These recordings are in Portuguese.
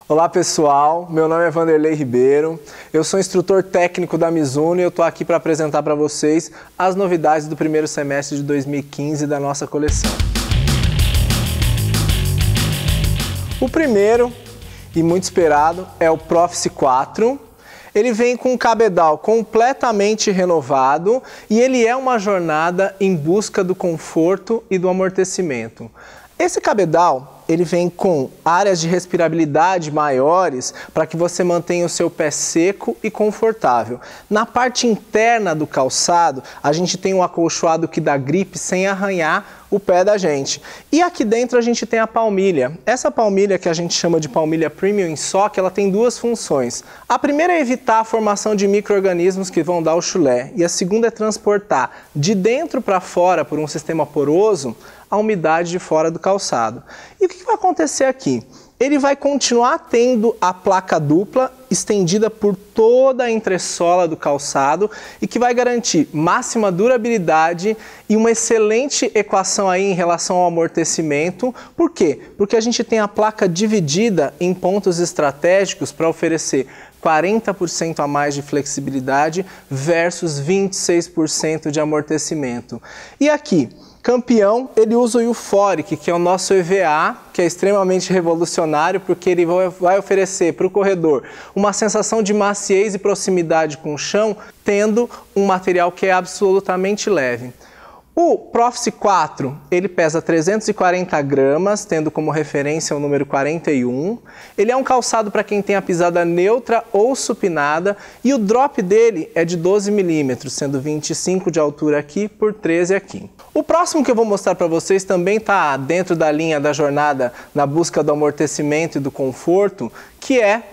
Olá pessoal, meu nome é Vanderlei Ribeiro, eu sou instrutor técnico da Mizuno e eu estou aqui para apresentar para vocês as novidades do primeiro semestre de 2015 da nossa coleção. O primeiro, e muito esperado, é o Prophecy 4. Ele vem com um cabedal completamente renovado e ele é uma jornada em busca do conforto e do amortecimento. Esse cabedal, ele vem com áreas de respirabilidade maiores para que você mantenha o seu pé seco e confortável. Na parte interna do calçado, a gente tem um acolchoado que dá gripe sem arranhar o pé da gente. E aqui dentro a gente tem a palmilha. Essa palmilha que a gente chama de palmilha Premium in Sock, ela tem duas funções. A primeira é evitar a formação de micro-organismos que vão dar o chulé. E a segunda é transportar de dentro para fora, por um sistema poroso, a umidade de fora do calçado. E o que vai acontecer aqui? Ele vai continuar tendo a placa dupla estendida por toda a entressola do calçado e que vai garantir máxima durabilidade e uma excelente equação aí em relação ao amortecimento. Por quê? Porque a gente tem a placa dividida em pontos estratégicos para oferecer 40% a mais de flexibilidade versus 26% de amortecimento. E aqui, campeão, ele usa o Euphoric, que é o nosso EVA, que é extremamente revolucionário, porque ele vai oferecer para o corredor uma sensação de maciez e proximidade com o chão, tendo um material que é absolutamente leve. O Prophecy 4, ele pesa 340 gramas, tendo como referência o número 41. Ele é um calçado para quem tem a pisada neutra ou supinada e o drop dele é de 12 milímetros, sendo 25 de altura aqui por 13 aqui. O próximo que eu vou mostrar para vocês também está dentro da linha da jornada na busca do amortecimento e do conforto, que é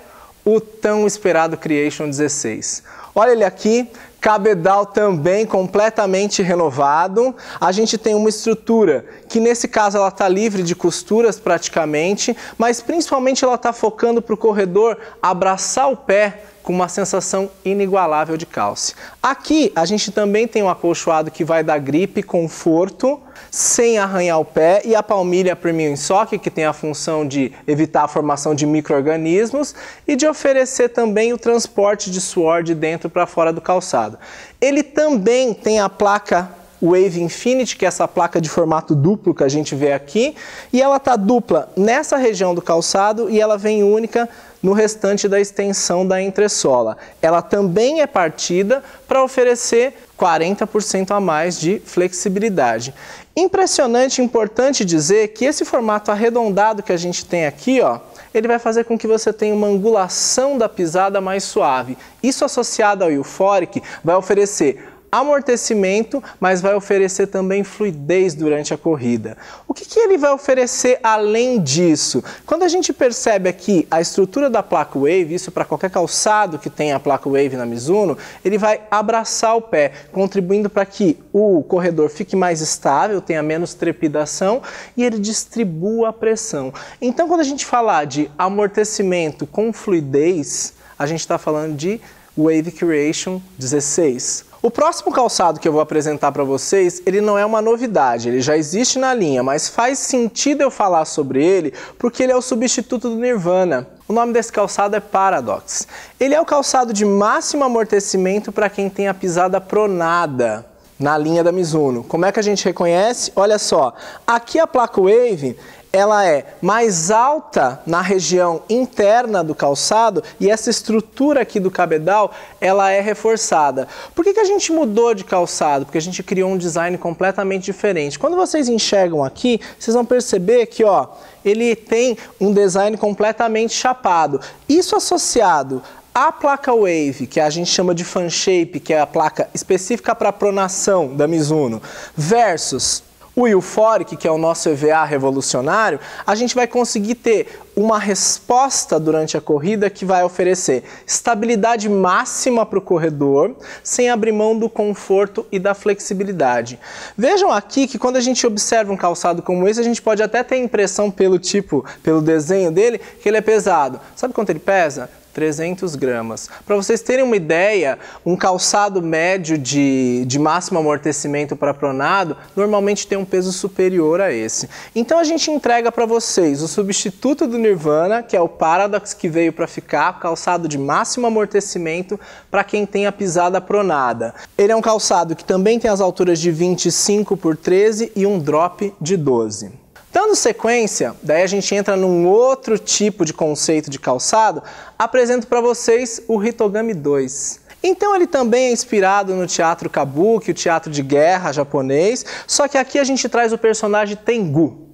o tão esperado Creation 16. Olha ele aqui. Cabedal também completamente renovado. A gente tem uma estrutura que nesse caso ela está livre de costuras praticamente, mas principalmente ela está focando para o corredor abraçar o pé com uma sensação inigualável de calce. Aqui a gente também tem um acolchoado que vai dar gripe, conforto, sem arranhar o pé, e a palmilha Premium in Sock, que tem a função de evitar a formação de micro-organismos e de oferecer também o transporte de suor de dentro para fora do calçado. Ele também tem a placa Wave Infinity, que é essa placa de formato duplo que a gente vê aqui, e ela está dupla nessa região do calçado e ela vem única no restante da extensão da entressola. Ela também é partida para oferecer 40% a mais de flexibilidade. Impressionante e importante dizer que esse formato arredondado que a gente tem aqui, ó, ele vai fazer com que você tenha uma angulação da pisada mais suave. Isso associado ao Euphoric vai oferecer amortecimento, mas vai oferecer também fluidez durante a corrida. O que ele vai oferecer além disso? Quando a gente percebe aqui a estrutura da placa Wave, isso para qualquer calçado que tenha a placa Wave na Mizuno, ele vai abraçar o pé, contribuindo para que o corredor fique mais estável, tenha menos trepidação e ele distribua a pressão. Então, quando a gente falar de amortecimento com fluidez, a gente está falando de Wave Creation 16. O próximo calçado que eu vou apresentar para vocês, ele não é uma novidade, ele já existe na linha, mas faz sentido eu falar sobre ele porque ele é o substituto do Nirvana. O nome desse calçado é Paradox. Ele é o calçado de máximo amortecimento para quem tem a pisada pronada na linha da Mizuno. Como é que a gente reconhece? Olha só, aqui a placa Wave, ela é mais alta na região interna do calçado e essa estrutura aqui do cabedal, ela é reforçada. Por que a gente mudou de calçado? Porque a gente criou um design completamente diferente. Quando vocês enxergam aqui, vocês vão perceber que, ó, ele tem um design completamente chapado. Isso associado a placa Wave, que a gente chama de Fan Shape, que é a placa específica para pronação da Mizuno, versus o Euphoric, que é o nosso EVA revolucionário, a gente vai conseguir ter uma resposta durante a corrida que vai oferecer estabilidade máxima para o corredor, sem abrir mão do conforto e da flexibilidade. Vejam aqui que quando a gente observa um calçado como esse, a gente pode até ter a impressão pelo desenho dele, que ele é pesado. Sabe quanto ele pesa? 300 gramas. Para vocês terem uma ideia, um calçado médio de máximo amortecimento para pronado normalmente tem um peso superior a esse. Então a gente entrega para vocês o substituto do Nirvana, que é o Paradox, que veio para ficar, calçado de máximo amortecimento para quem tem a pisada pronada. Ele é um calçado que também tem as alturas de 25 por 13 e um drop de 12. Dando sequência, daí a gente entra num outro tipo de conceito de calçado, apresento para vocês o Hitogami 2. Então ele também é inspirado no teatro kabuki, o teatro de guerra japonês, só que aqui a gente traz o personagem Tengu,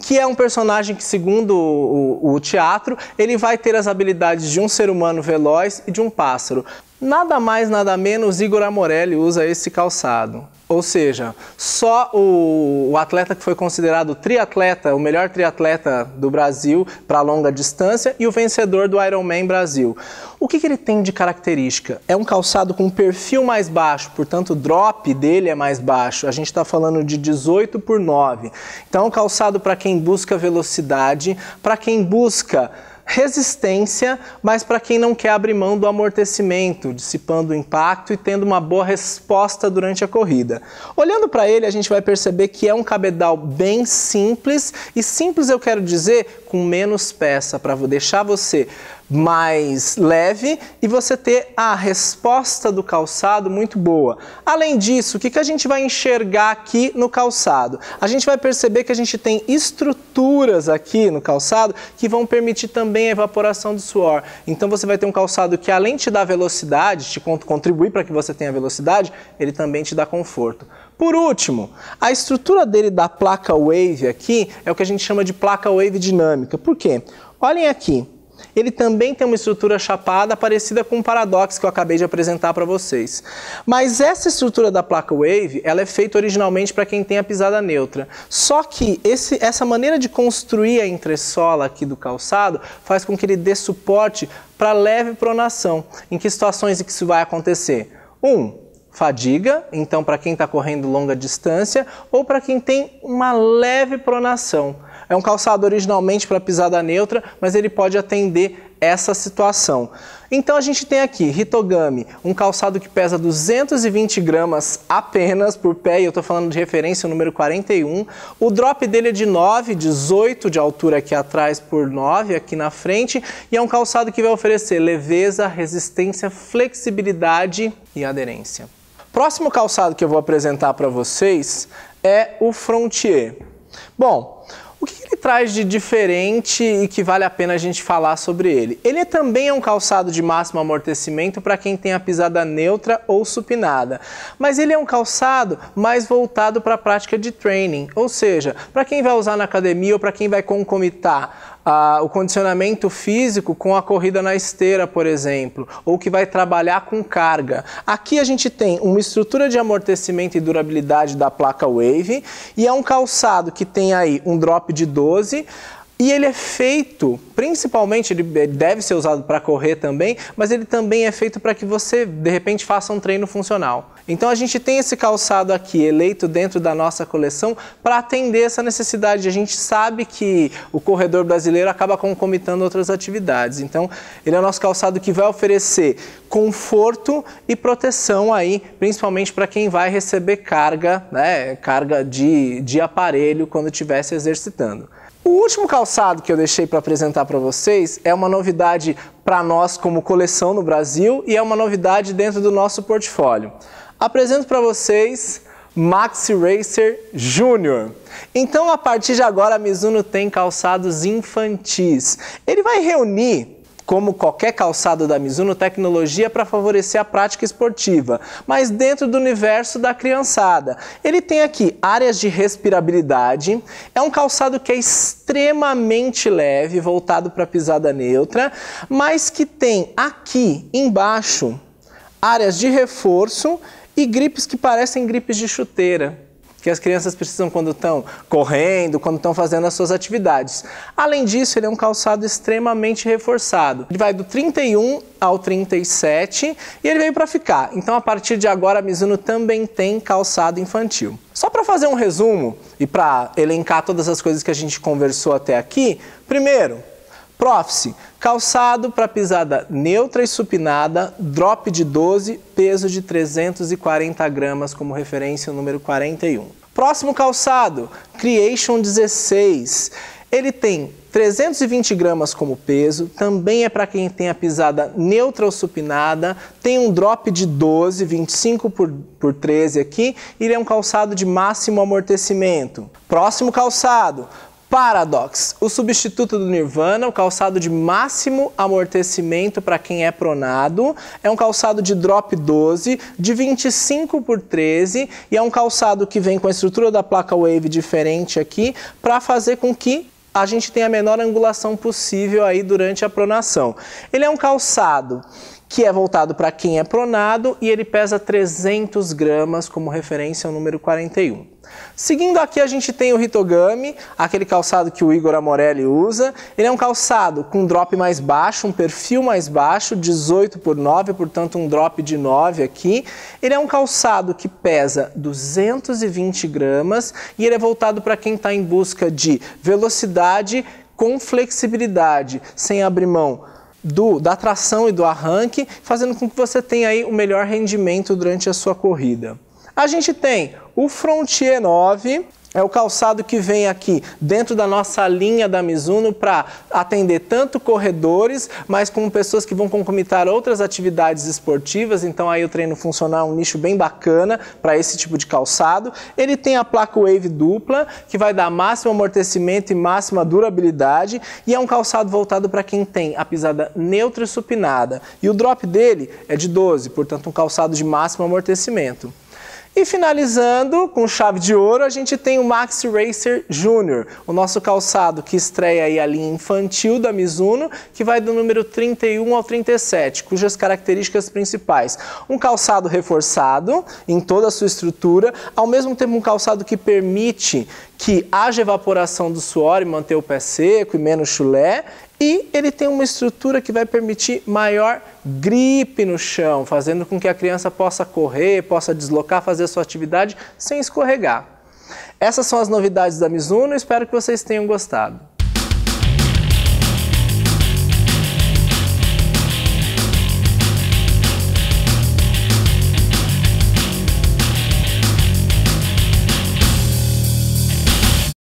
que é um personagem que, segundo o teatro, ele vai ter as habilidades de um ser humano veloz e de um pássaro. Nada mais, nada menos, Igor Amorelli usa esse calçado. Ou seja, só o atleta que foi considerado triatleta, o melhor triatleta do Brasil para longa distância e o vencedor do Ironman Brasil. O que ele tem de característica? É um calçado com perfil mais baixo, portanto o drop dele é mais baixo. A gente está falando de 18 por 9. Então é um calçado para quem busca velocidade, para quem busca resistência, mas para quem não quer abrir mão do amortecimento, dissipando o impacto e tendo uma boa resposta durante a corrida. Olhando para ele, a gente vai perceber que é um cabedal bem simples, e simples eu quero dizer com menos peça, para deixar você mais leve e você ter a resposta do calçado muito boa. Além disso, o que a gente vai enxergar aqui no calçado? A gente vai perceber que a gente tem estruturas aqui no calçado que vão permitir também a evaporação do suor. Então você vai ter um calçado que, além de te dar velocidade, te contribuir para que você tenha velocidade, ele também te dá conforto. Por último, a estrutura dele da placa Wave aqui é o que a gente chama de placa Wave dinâmica. Por quê? Olhem aqui. Ele também tem uma estrutura chapada parecida com o Paradox que eu acabei de apresentar para vocês. Mas essa estrutura da placa Wave, ela é feita originalmente para quem tem a pisada neutra. Só que essa maneira de construir a entressola aqui do calçado faz com que ele dê suporte para leve pronação. Em que situações que isso vai acontecer? Fadiga, então para quem está correndo longa distância, ou para quem tem uma leve pronação. É um calçado originalmente para pisada neutra, mas ele pode atender essa situação. Então a gente tem aqui Hitogami, um calçado que pesa 220 gramas apenas por pé, e eu estou falando de referência, o número 41. O drop dele é de 9, 18 de altura aqui atrás por 9 aqui na frente, e é um calçado que vai oferecer leveza, resistência, flexibilidade e aderência. Próximo calçado que eu vou apresentar para vocês é o Frontier. Bom, o que ele traz de diferente e que vale a pena a gente falar sobre ele? Ele também é um calçado de máximo amortecimento para quem tem a pisada neutra ou supinada, mas ele é um calçado mais voltado para a prática de training, ou seja, para quem vai usar na academia ou para quem vai concomitar o condicionamento físico com a corrida na esteira, por exemplo, ou que vai trabalhar com carga. Aqui a gente tem uma estrutura de amortecimento e durabilidade da placa Wave, e é um calçado que tem aí um drop de 12, e ele é feito, principalmente, ele deve ser usado para correr também, mas ele também é feito para que você, de repente, faça um treino funcional. Então a gente tem esse calçado aqui, eleito dentro da nossa coleção, para atender essa necessidade. A gente sabe que o corredor brasileiro acaba concomitando outras atividades. Então ele é o nosso calçado que vai oferecer conforto e proteção aí, principalmente para quem vai receber carga, né, carga de aparelho quando estiver se exercitando. O último calçado que eu deixei para apresentar para vocês é uma novidade para nós como coleção no Brasil e é uma novidade dentro do nosso portfólio. Apresento para vocês Maxi Racer Júnior. Então, a partir de agora, a Mizuno tem calçados infantis. Ele vai reunir, como qualquer calçado da Mizuno, tecnologia para favorecer a prática esportiva, mas dentro do universo da criançada. Ele tem aqui áreas de respirabilidade, é um calçado que é extremamente leve, voltado para pisada neutra, mas que tem aqui embaixo áreas de reforço e gripes que parecem gripes de chuteira, que as crianças precisam quando estão correndo, quando estão fazendo as suas atividades. Além disso, ele é um calçado extremamente reforçado. Ele vai do 31 ao 37 e ele veio para ficar. Então, a partir de agora, a Mizuno também tem calçado infantil. Só para fazer um resumo e para elencar todas as coisas que a gente conversou até aqui, primeiro, Prófice, calçado para pisada neutra e supinada, drop de 12, peso de 340 gramas, como referência o número 41. Próximo calçado, Creation 16. Ele tem 320 gramas como peso, também é para quem tem a pisada neutra ou supinada, tem um drop de 12, 25 por 13 aqui, e ele é um calçado de máximo amortecimento. Próximo calçado, Paradox, o substituto do Nirvana, o calçado de máximo amortecimento para quem é pronado. É um calçado de drop 12, de 25 por 13, e é um calçado que vem com a estrutura da placa Wave diferente aqui, para fazer com que a gente tenha a menor angulação possível aí durante a pronação. Ele é um calçado que é voltado para quem é pronado e ele pesa 300 gramas, como referência ao número 41. Seguindo aqui a gente tem o Hitogami, aquele calçado que o Igor Amorelli usa. Ele é um calçado com drop mais baixo, um perfil mais baixo, 18 por 9, portanto um drop de 9 aqui. Ele é um calçado que pesa 220 gramas e ele é voltado para quem está em busca de velocidade com flexibilidade, sem abrir mão da tração e do arranque, fazendo com que você tenha aí o melhor rendimento durante a sua corrida. A gente tem o Frontier 9, é o calçado que vem aqui dentro da nossa linha da Mizuno para atender tanto corredores, mas como pessoas que vão concomitar outras atividades esportivas, então aí o treino funcional é um nicho bem bacana para esse tipo de calçado. Ele tem a placa Wave dupla, que vai dar máximo amortecimento e máxima durabilidade, e é um calçado voltado para quem tem a pisada neutra e supinada. E o drop dele é de 12, portanto um calçado de máximo amortecimento. E finalizando com chave de ouro, a gente tem o Maxi Racer Junior, o nosso calçado que estreia aí a linha infantil da Mizuno, que vai do número 31 ao 37, cujas características principais: um calçado reforçado em toda a sua estrutura, ao mesmo tempo um calçado que permite que haja evaporação do suor e manter o pé seco e menos chulé, e ele tem uma estrutura que vai permitir maior gripe no chão, fazendo com que a criança possa correr, possa deslocar, fazer a sua atividade sem escorregar. Essas são as novidades da Mizuno, espero que vocês tenham gostado.